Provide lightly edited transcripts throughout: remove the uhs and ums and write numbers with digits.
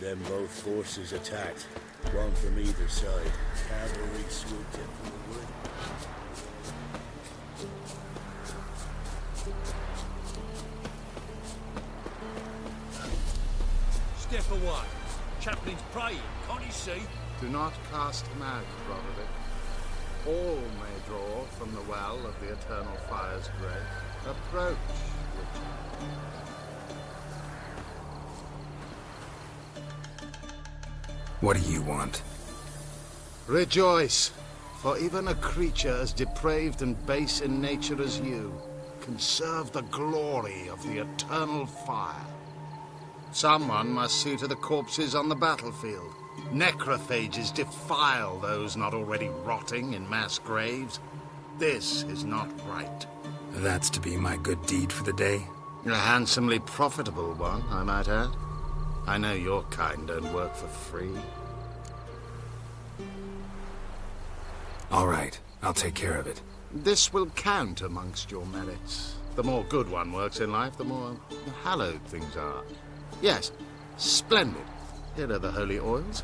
Then both forces attacked, one from either side. Cavalry swooped in from the wood. Step away. Chaplain's praying, can't you see? Do not cast him out, Roderick. All may draw from the well of the eternal fire's grace. Approach, Richard. What do you want? Rejoice, for even a creature as depraved and base in nature as you can serve the glory of the eternal fire. Someone must see to the corpses on the battlefield. Necrophages defile those not already rotting in mass graves. This is not right. That's to be my good deed for the day? A handsomely profitable one, I might add. I know your kind don't work for free. All right, I'll take care of it. This will count amongst your merits. The more good one works in life, the more hallowed things are. Yes, splendid. Here are the holy oils.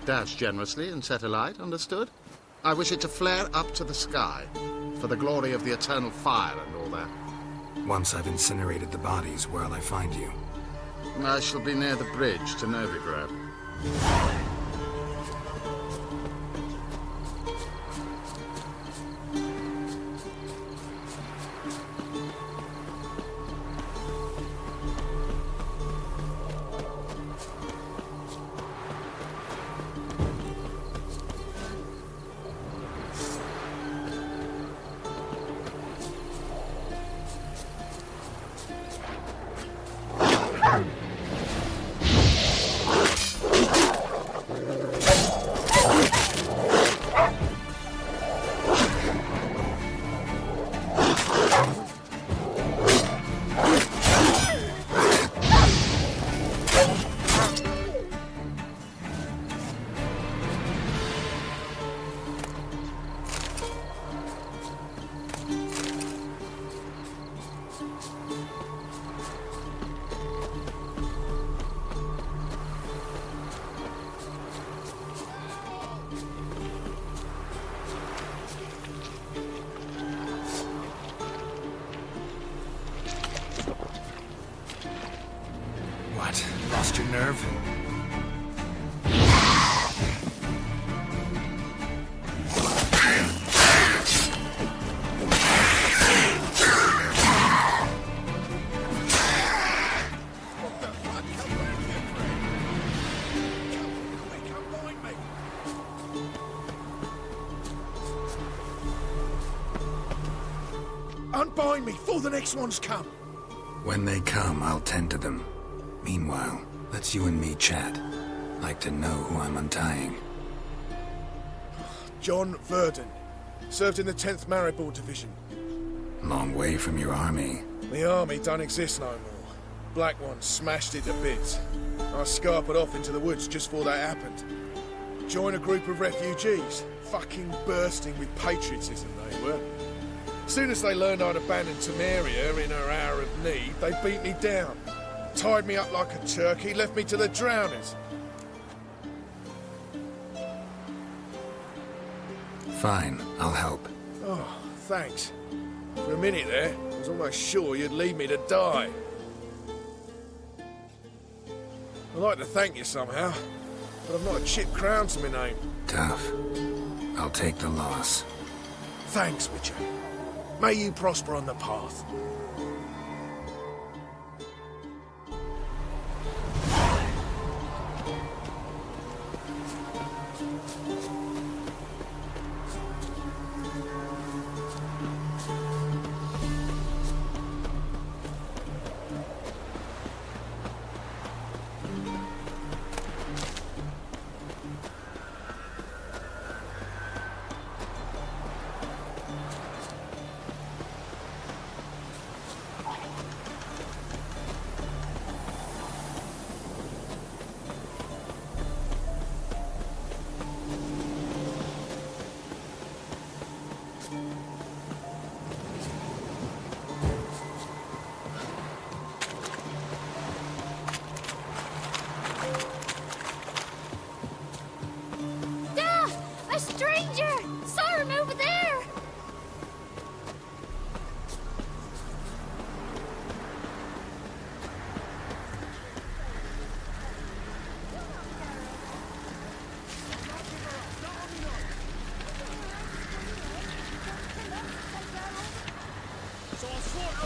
Dash generously and set alight, understood? I wish it to flare up to the sky, for the glory of the eternal fire and all that. Once I've incinerated the bodies, where'll I find you? I shall be near the bridge to Novigrad. What? Lost your nerve? Unbind me before the next ones come. When they come, I'll tend to them. Meanwhile, let's you and me chat. Like to know who I'm untying. John Verdon. Served in the 10th Maribor Division. Long way from your army. The army don't exist no more. Black Ones smashed it to bits. I scarpered off into the woods just before that happened. Joined a group of refugees. Fucking bursting with patriotism they were. Soon as they learned I'd abandoned Temeria in her hour of need, they beat me down. Tied me up like a turkey, left me to the drowners. Fine, I'll help. Oh, thanks. For a minute there, I was almost sure you'd leave me to die. I'd like to thank you somehow, but I've not a chip crown to my name. Tough. I'll take the loss. Thanks, Witcher. May you prosper on the path.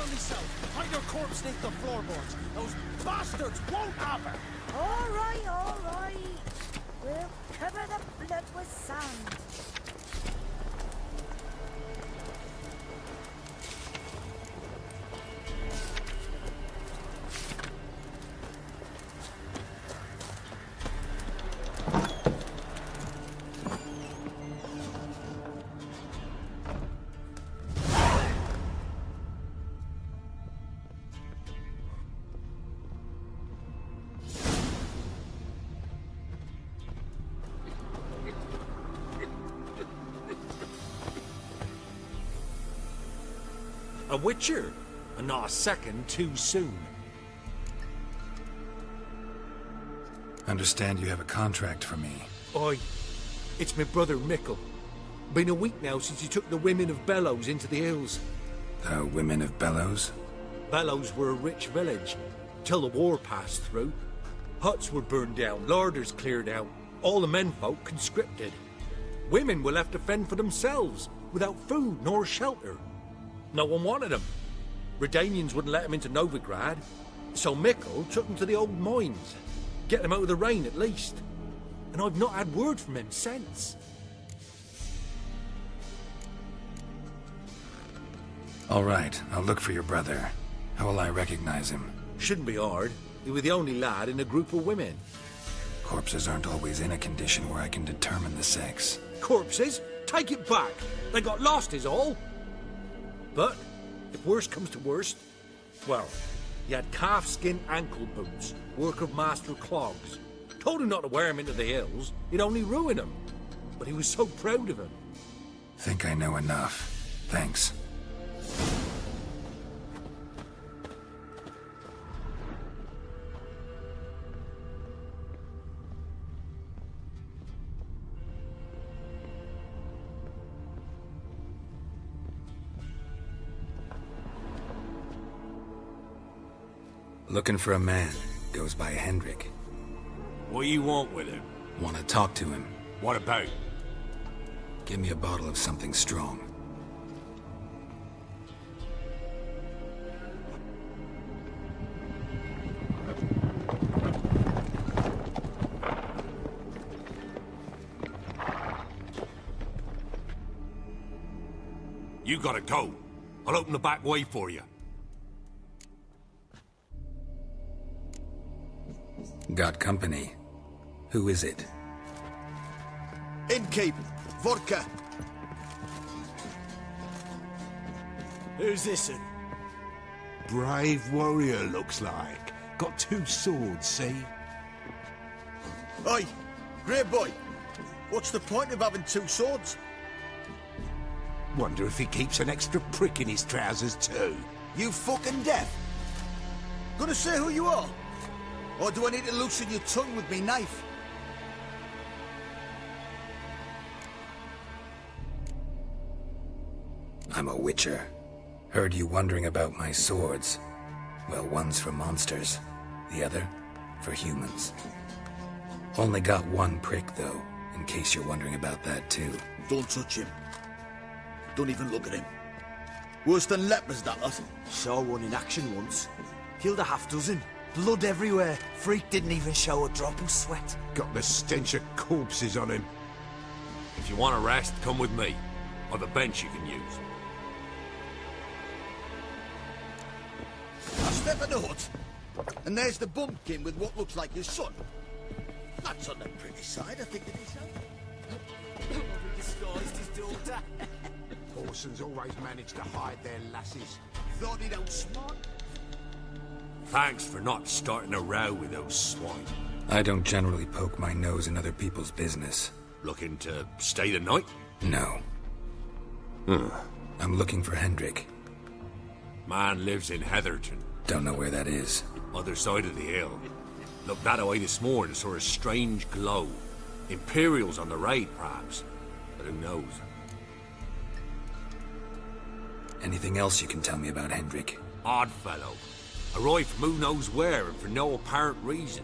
tell myself. Hide your corpse neath the floorboards. Those bastards won't have her. All right, all right. We'll cover the blood with sand. A witcher, and not a second too soon. Understand you have a contract for me. Oi, it's my brother Mickle. Been a week now since he took the women of Bellows into the hills. The women of Bellows? Bellows were a rich village, till the war passed through. Huts were burned down, larders cleared out, all the menfolk conscripted. Women were left to fend for themselves, without food nor shelter. No one wanted them. Redanians wouldn't let them into Novigrad, so Mickle took them to the old mines. Get them out of the rain at least. And I've not had word from him since. All right, I'll look for your brother. How will I recognize him? Shouldn't be hard. You were the only lad in a group of women. Corpses aren't always in a condition where I can determine the sex. Corpses? Take it back. They got lost is all. But, if worst comes to worst, well, he had calfskin ankle boots, work of master clogs. Told him not to wear him into the hills, he'd only ruin him. But he was so proud of him. Think I know enough. Thanks. Looking for a man. Goes by Hendrik. What do you want with him? Want to talk to him. What about? Give me a bottle of something strong. You gotta go. I'll open the back way for you. Got company. Who is it? Innkeep, vodka. Who's this one? Brave warrior, looks like. Got 2 swords, see? Oi, grey boy. What's the point of having 2 swords? Wonder if he keeps an extra prick in his trousers, too. You fucking deaf? Gonna say who you are? Or do I need to loosen your tongue with me knife? I'm a witcher. Heard you wondering about my swords. Well, one's for monsters, the other for humans. Only got 1 prick, though, in case you're wondering about that, too. Don't touch him. Don't even look at him. Worse than lepers, that lot. Saw one in action once. Killed a half-dozen. Blood everywhere. Freak didn't even show a drop of sweat. Got the stench of corpses on him. If you want a rest, come with me. I've a bench you can use. Now step in the hut. And there's the bumpkin with what looks like his son. That's on the pretty side, I think it is. Disguised his daughter. Orsons always manage to hide their lasses. Thought he'd outsmart. Thanks for not starting a row with those swine. I don't generally poke my nose in other people's business. Looking to stay the night? No. I'm looking for Hendrik. Man lives in Heatherton. Don't know where that is. Other side of the hill. Looked that away this morning, saw a strange glow. Imperials on the raid, perhaps. But who knows? Anything else you can tell me about Hendrik? Odd fellow. Arrived from who knows where and for no apparent reason.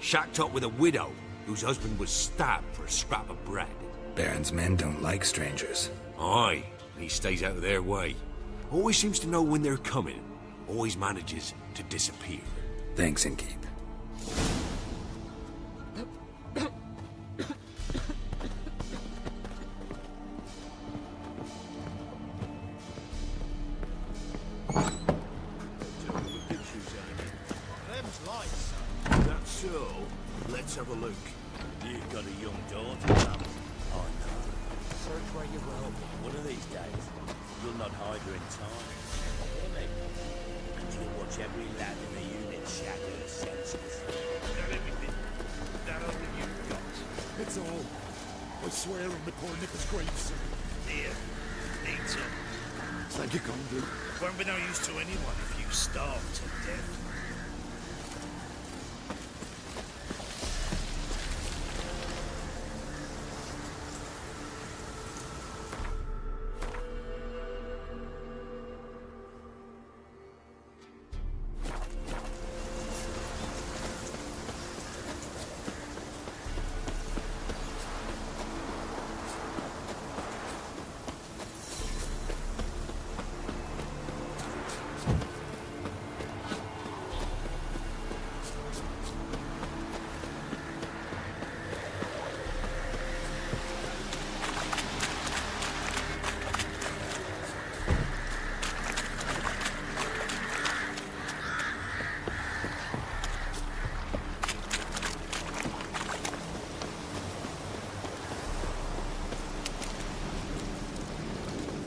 Shacked up with a widow whose husband was stabbed for a scrap of bread. Baron's men don't like strangers. Aye, and he stays out of their way. Always seems to know when they're coming. always manages to disappear. Thanks, Innkeep. That's so. Let's have a look. You've got a young daughter, Sam. Oh no. Search where you will. One of these days, you'll not hide her in time. Hear me? And you'll watch every lad in the unit shatter her senses. Not everything. That only you've got. It's all. I swear on the poor nipper's grave, sir. Here. Eat some. Thank you kindly. Won't be no use to anyone if you starve to death.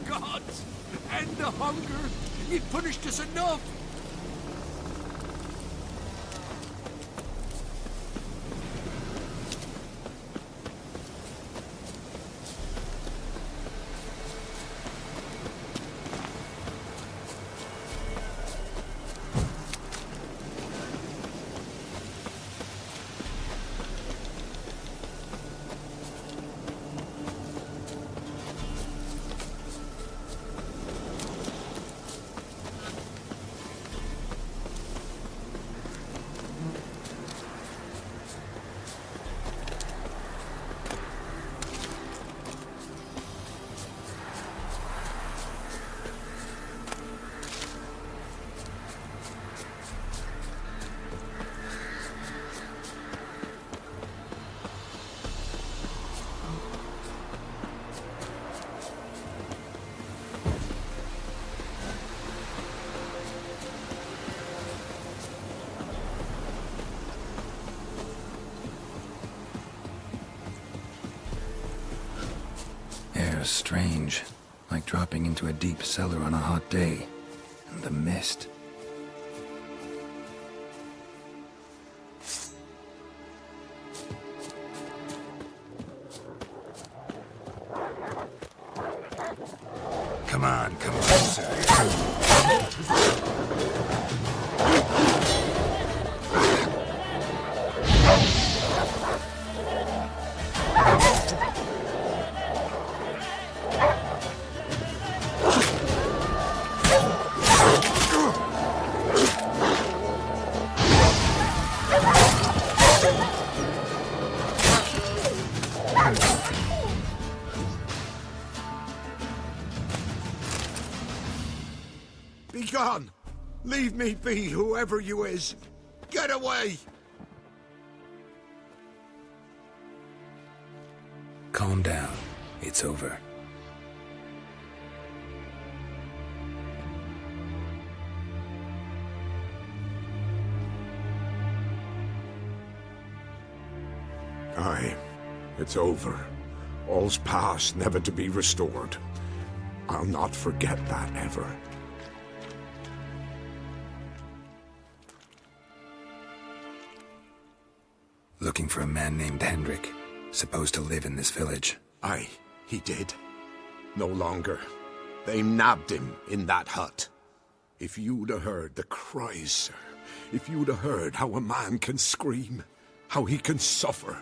Gods! End the hunger! You've punished us enough! Air's strange, like dropping into a deep cellar on a hot day. And the mist. Come on, come closer. Be gone! Leave me be, whoever you is! Get away! Calm down. It's over. Aye, it's over. All's past, never to be restored. I'll not forget that ever. Looking for a man named Hendrik, supposed to live in this village. Aye, he did. No longer. They nabbed him in that hut. If you'd have heard the cries, sir. If you'd have heard how a man can scream, how he can suffer.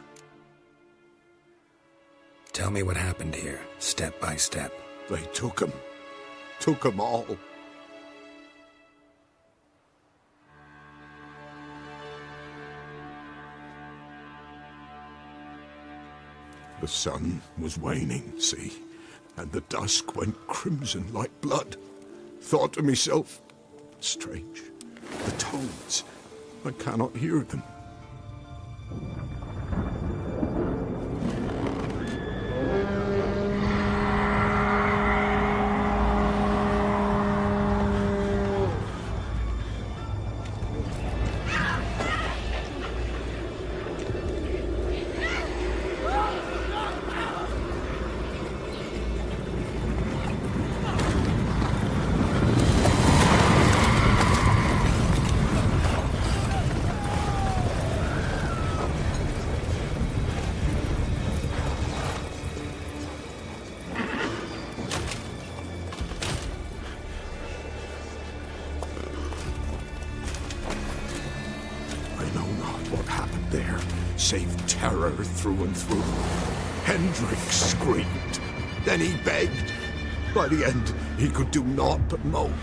Tell me what happened here, step by step. They took him. Took 'em all. The sun was waning, see, and the dusk went crimson like blood. Thought to myself, strange. The tones. I cannot hear them. Save terror through and through. Hendrik screamed. Then he begged. By the end, he could do naught but moan.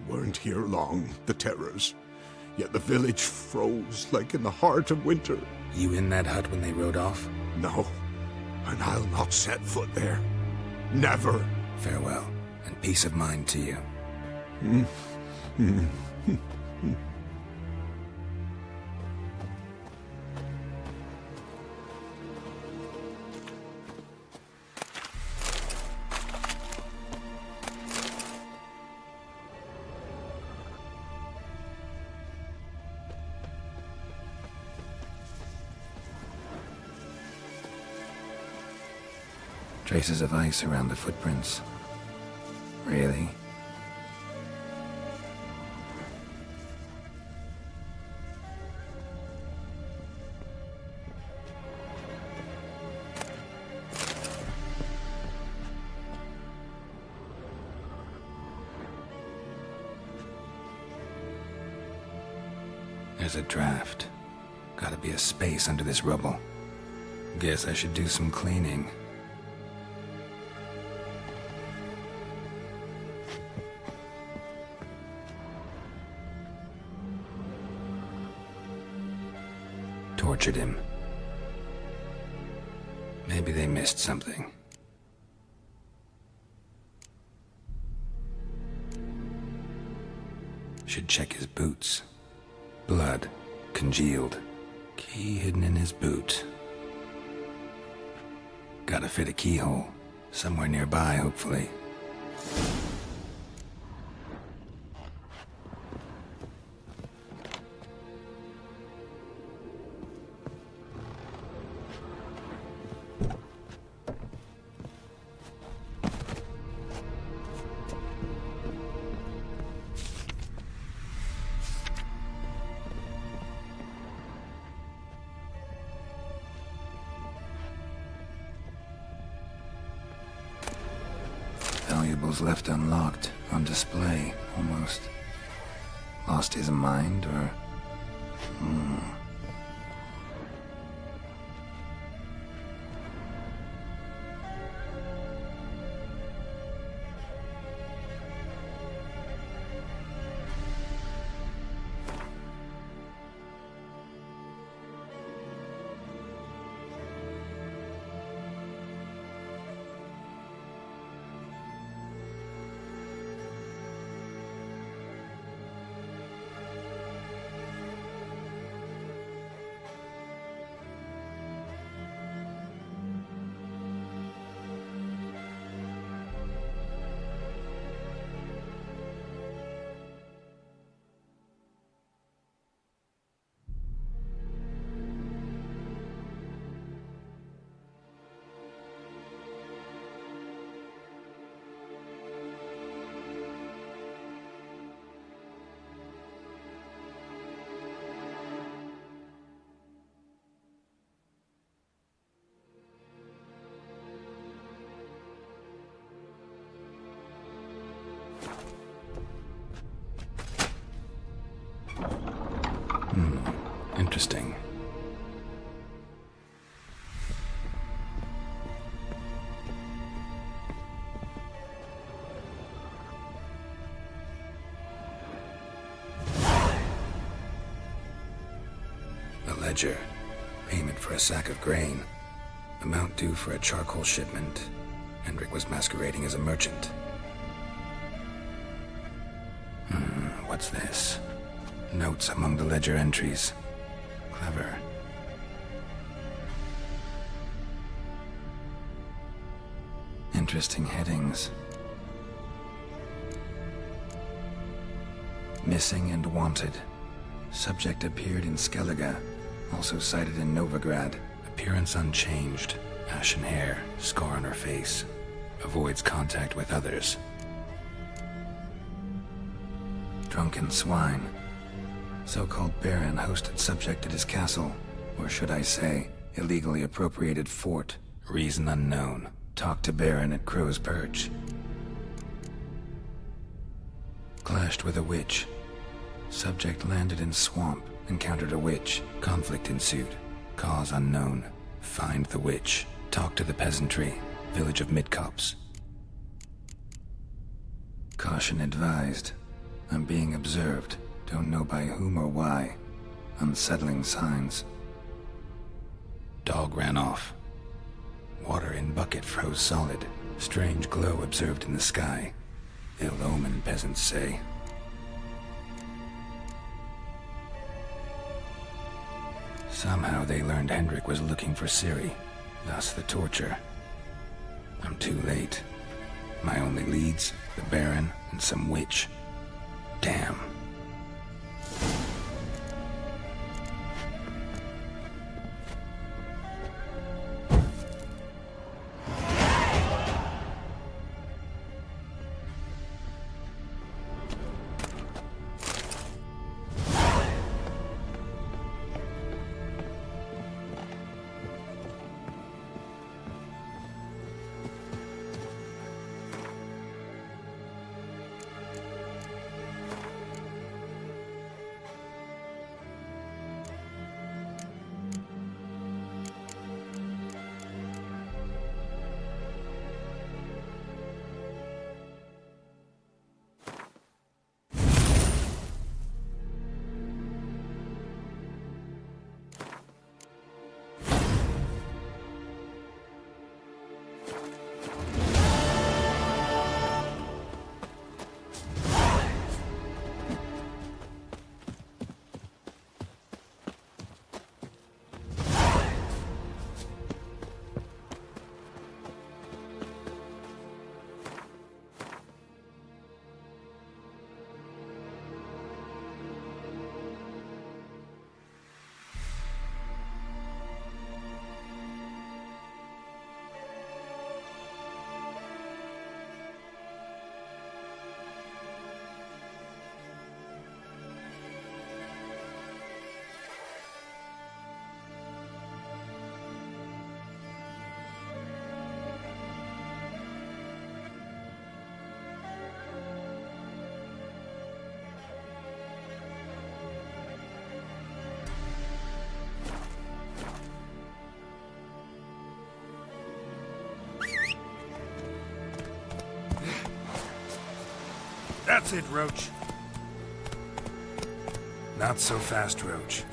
Weren't here long, the terrors. Yet the village froze like in the heart of winter. You in that hut when they rode off? No, and I'll not set foot there. Never. Farewell, and peace of mind to you. Traces of ice around the footprints. Really? There's a draft. Gotta be a space under this rubble. Guess I should do some cleaning. Tortured him. Maybe they missed something. Should check his boots. Blood, congealed. Key hidden in his boot. Gotta fit a keyhole. Somewhere nearby, hopefully. Valuables left unlocked, on display, almost. Lost his mind, or... Interesting. A ledger. Payment for a sack of grain. Amount due for a charcoal shipment. Hendrik was masquerading as a merchant. What's this? Notes among the ledger entries. Clever. Interesting headings. Missing and wanted. Subject appeared in Skellige. Also cited in Novigrad. Appearance unchanged. Ashen hair. Scar on her face. Avoids contact with others. Drunken swine. So-called Baron hosted subject at his castle. Or should I say, illegally appropriated fort. Reason unknown. Talked to Baron at Crow's Perch. Clashed with a witch. Subject landed in swamp. Encountered a witch. Conflict ensued. Cause unknown. Find the witch. Talk to the peasantry. Village of Midcopse. Caution advised. I'm being observed. Don't know by whom or why. Unsettling signs. Dog ran off. Water in bucket froze solid. Strange glow observed in the sky. Ill omen, peasants say. Somehow they learned Hendrik was looking for Ciri. Thus the torture. I'm too late. My only leads, the Baron and some witch. Damn. That's it, Roach. Not so fast, Roach.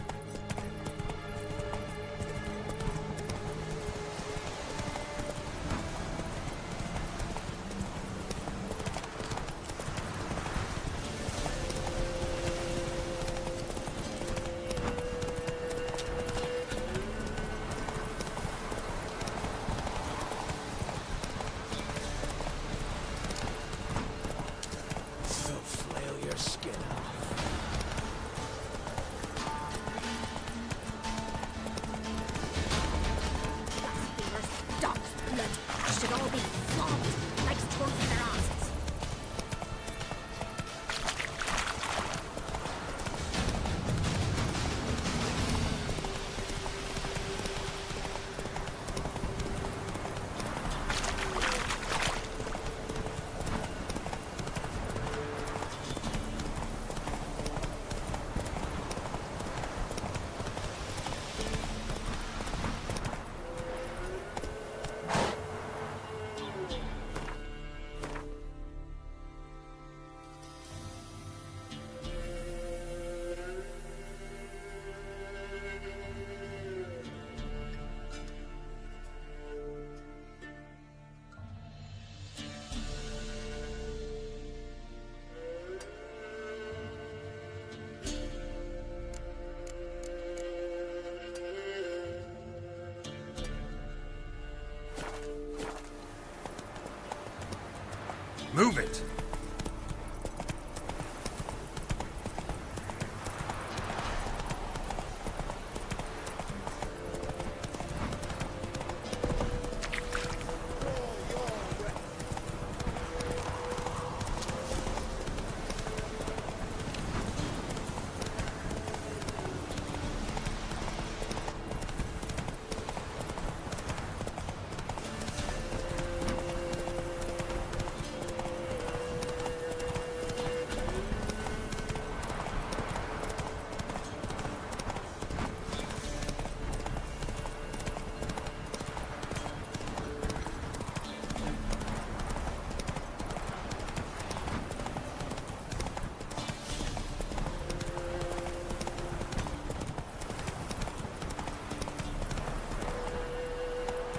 Move it!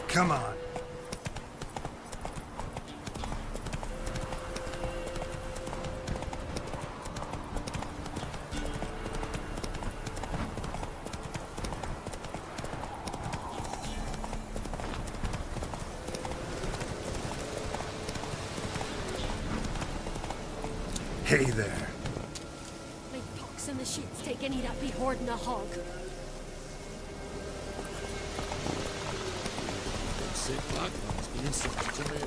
Come on. Hey there. Like pox in the shits take any that be hoarding a hog. Sick black ones being sent to me.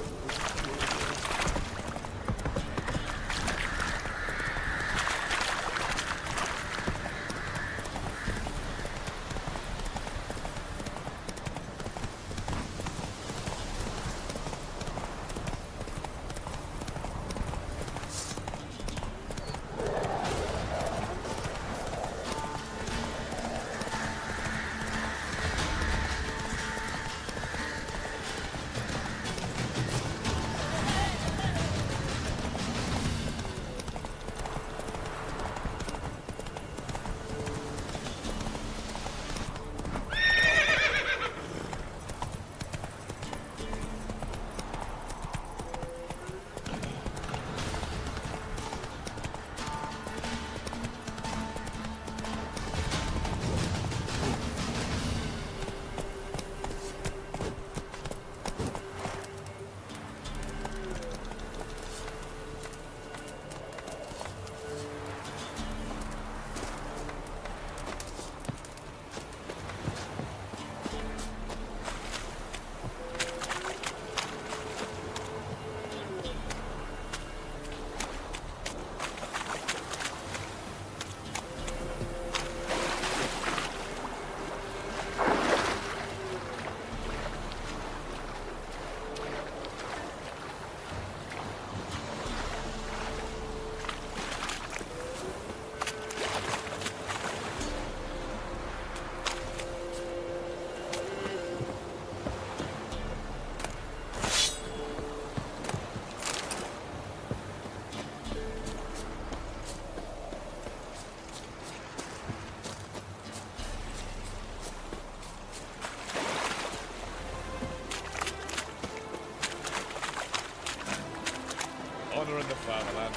Honouring the fatherland.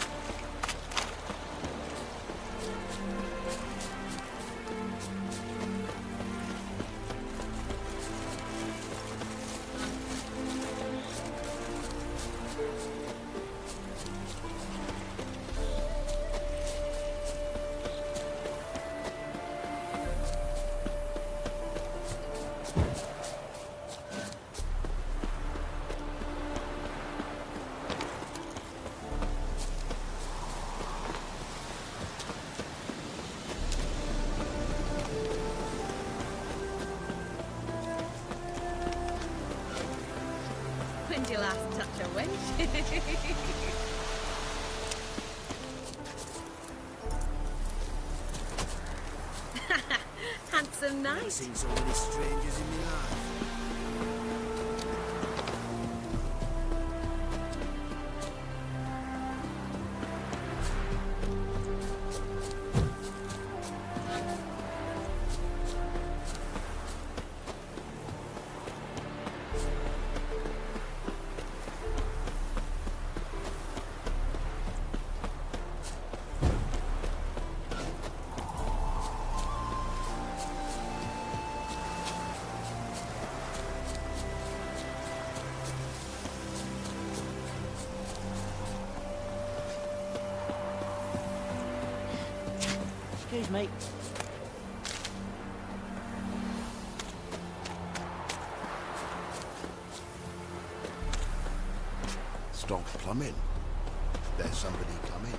When'd you last touch a wench? Handsome night. I've seen so many strangers in my life. mate. Stop plumbing. There's somebody coming.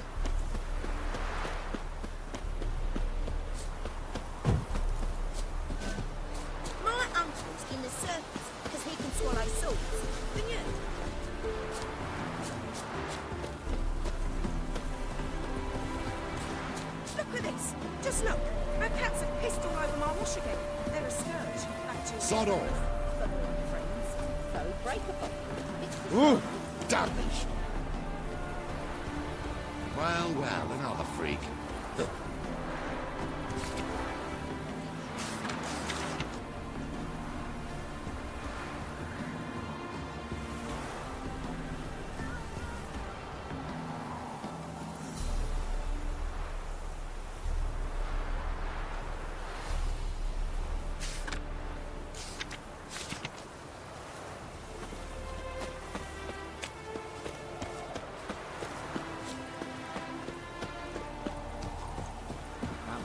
My uncle's in the circus because he can swallow swords. Can you? Look at this. Just look. Her cats have pissed all over my wash again. They're a scourge. Actually, Sod off. for my friends. So breakable. Ooh, damnation. Well, another freak.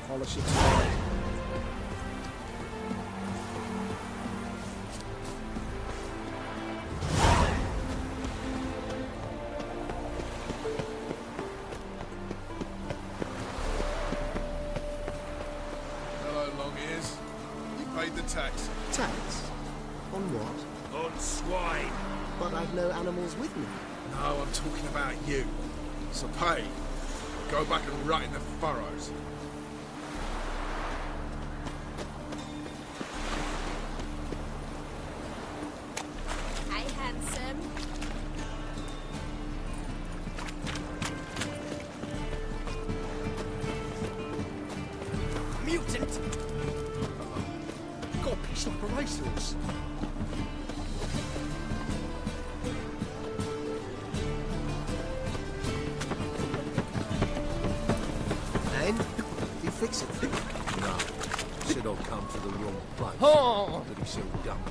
Politics. Hello, long ears. You paid the tax. Tax? On what? On swine. But I've no animals with me. No, I'm talking about you. So pay. Go back and rut in the furrows. Hey, handsome. Mutant! Got a piece like a racehorse. And you fix it. No. Said I'll come to the wrong place. Oh! But he's so dumb.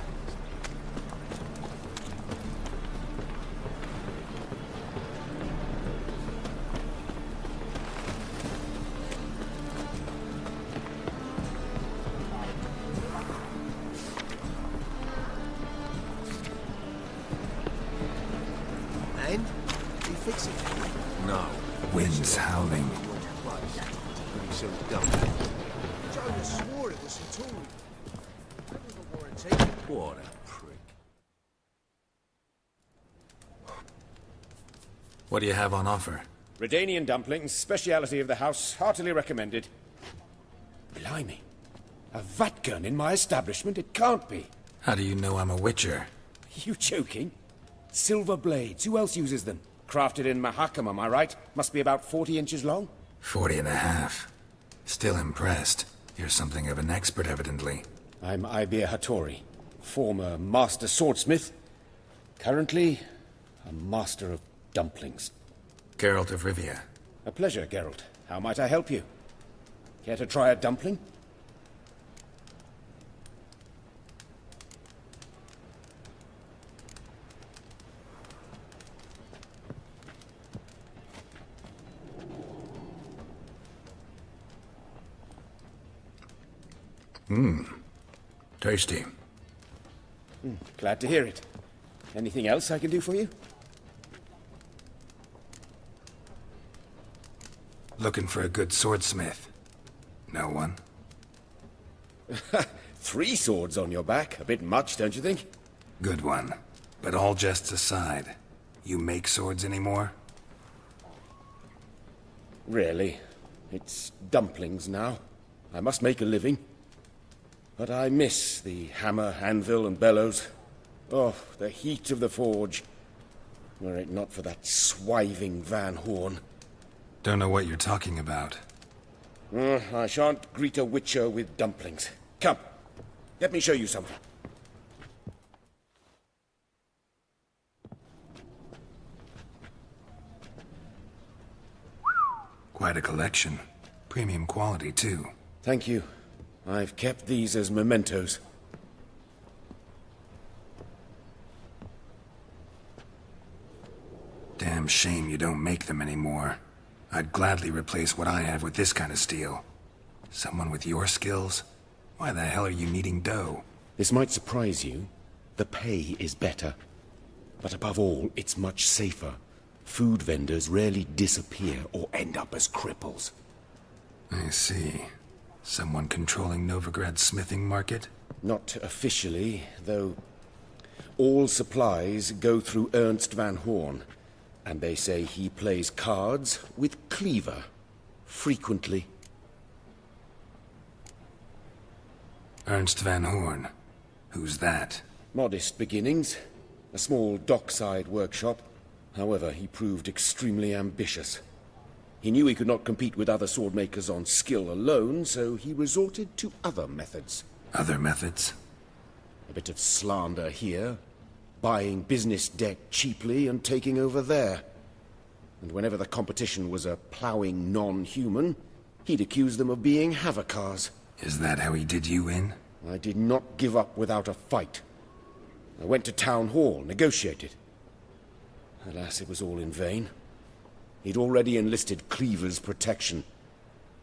And you fix it. No. Wind's howling. But he's so dumb. Jonas swore it was Satori. That was a warranty. What a prick. What do you have on offer? Redanian dumplings, speciality of the house, heartily recommended. Blimey. A vatgun in my establishment? It can't be. How do you know I'm a witcher? You joking? Silver blades. Who else uses them? Crafted in Mahakam, am I right? Must be about 40 inches long? 40 and a half. Still impressed. You're something of an expert, evidently. I'm Ibir Hattori, former master swordsmith. Currently, a master of dumplings. Geralt of Rivia. A pleasure, Geralt. How might I help you? Care to try a dumpling? Tasty. Glad to hear it. Anything else I can do for you? Looking for a good swordsmith. No one? 3 swords on your back. A bit much, don't you think? Good one. But all jests aside, you make swords anymore? Really. It's dumplings now. I must make a living. But I miss the hammer, anvil, and bellows. Oh, the heat of the forge. Were it not for that swiving Van Horn. Don't know what you're talking about. I shan't greet a witcher with dumplings. Come, let me show you something. Quite a collection. Premium quality, too. Thank you. I've kept these as mementos. Damn shame you don't make them anymore. I'd gladly replace what I have with this kind of steel. Someone with your skills? Why the hell are you needing dough? This might surprise you. The pay is better. But above all, it's much safer. Food vendors rarely disappear or end up as cripples. I see. Someone controlling Novigrad's smithing market? Not officially, though all supplies go through Ernst Van Horn. And they say he plays cards with Cleaver. Frequently. Ernst Van Horn. Who's that? Modest beginnings. A small dockside workshop. However, he proved extremely ambitious. He knew he could not compete with other swordmakers on skill alone, so he resorted to other methods. Other methods? A bit of slander here, buying business debt cheaply and taking over there. And whenever the competition was a ploughing non-human, he'd accuse them of being Havakars. Is that how he did you in? I did not give up without a fight. I went to Town Hall, negotiated. Alas, it was all in vain. He'd already enlisted Cleaver's protection,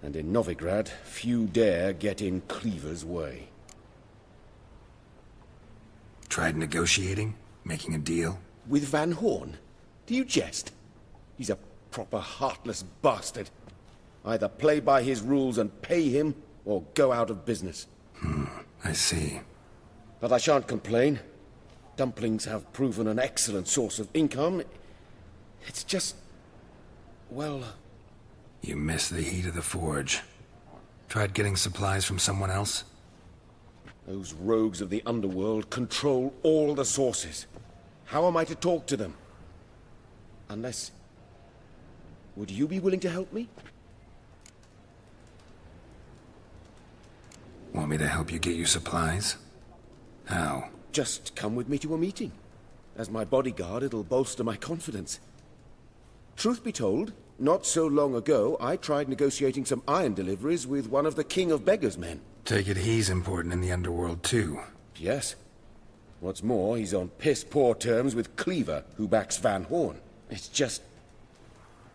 and in Novigrad, few dare get in Cleaver's way. Tried negotiating? Making a deal? With Van Horn? Do you jest? He's a proper heartless bastard. Either play by his rules and pay him, or go out of business. I see. But I shan't complain. Dumplings have proven an excellent source of income. It's just... well... You miss the heat of the forge. Tried getting supplies from someone else? Those rogues of the underworld control all the sources. How am I to talk to them? Unless... would you be willing to help me? Want me to help you get you supplies? How? Just come with me to a meeting. As my bodyguard, it'll bolster my confidence. Truth be told, not so long ago, I tried negotiating some iron deliveries with one of the King of Beggars' men. Take it he's important in the underworld, too. Yes. What's more, he's on piss-poor terms with Cleaver, who backs Van Horn. It's just...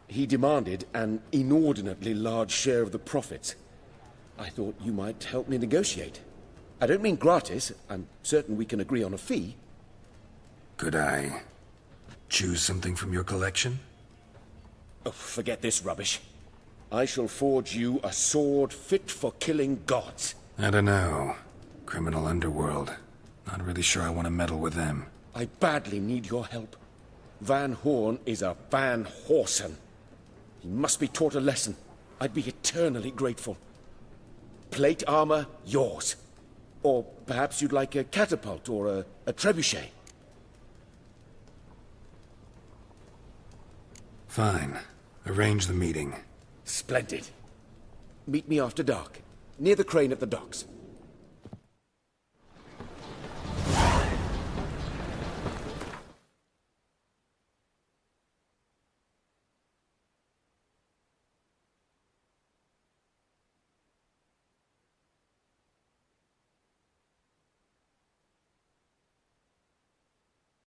he demanded an inordinately large share of the profits. I thought you might help me negotiate. I don't mean gratis. I'm certain we can agree on a fee. Could I choose something from your collection? Oh, forget this rubbish. I shall forge you a sword fit for killing gods. I don't know. Criminal underworld. Not really sure I want to meddle with them. I badly need your help. Van Horn is a Van Horsen. He must be taught a lesson. I'd be eternally grateful. Plate armor, yours. Or perhaps you'd like a catapult or a trebuchet. Fine. Arrange the meeting. Splendid. Meet me after dark, near the crane at the docks.